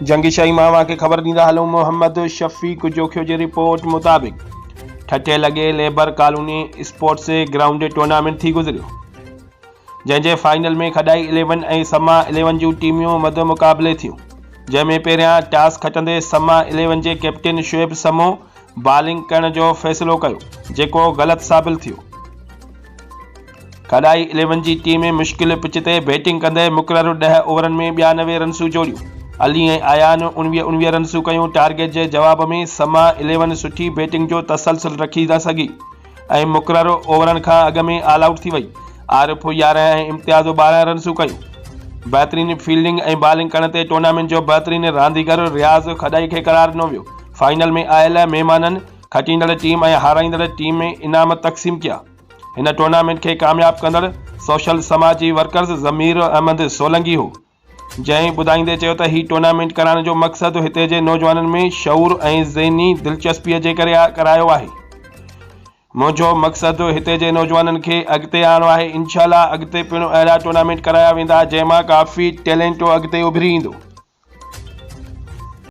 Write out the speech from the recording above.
जंगी शाही मावा के ख़बर ॾींदा हलूं। मोहम्मद शफ़ीक जोखियो जी रिपोर्ट मुताबिक़ ठठे लॻे labour colony sports ground tournament थी गुज़रियो, जंहिंजे फाइनल में खॾाई 11 ऐं समा 11 जूं टीमियूं मद मुक़ाबले थियूं, जंहिंमें पहिरियां टॉस खटंदे समा 11 जे कैप्टन शुएब समो बॉलिंग करण जो फ़ैसिलो कयो, जेको ग़लति साबित थियो। खॾाई 11 जी टीम मुश्किल पिच ते बैटिंग कंदे मुक़ररु 10 ओवरनि में 92 रन्सूं जोड़ियूं। अली ऐं आयान 19 रन्सूं कयूं। टारगेट जे जवाब में समा 11 सुठी बैटिंग जो तसलसल रखी न सघी ऐं मुक़ररु ओवरनि खां अॻु में ऑल आउट थी वई। आरिफ 11 ऐं इम्तियाज़ 12 रन्सूं कयूं। बहितरीन फील्डिंग ऐं बॉलिंग करण ते टूर्नामेंट जो बहितरीन रांदीगर रियाज़ खॾाई खे करार ॾिनो वियो। फाइनल में आयल महिमाननि खटींदड़ टीम ऐं हाराईंदड़ टीम में इनाम तक़सीम किया। हिन टूर्नामेंट खे कामयाब कंदड़ सोशल समाजी वर्कर्स ज़मीर अहमद सोलंगी हो, जंहिं ॿुधाईंदे चयो त ही टूर्नामेंट कराइण जो मक़सदु हिते जे नौजवाननि में शऊर ऐं ज़हनी दिलचस्पीअ जे करे करायो आहे। मुंहिंजो मक़सदु हिते जे नौजवाननि खे अॻिते आणो आहे। इंशाअल्लाह अॻिते पिणु अहिड़ा टूर्नामेंट कराया वेंदा जंहिं मां काफ़ी टैलेंट अॻिते उभरी ईंदो।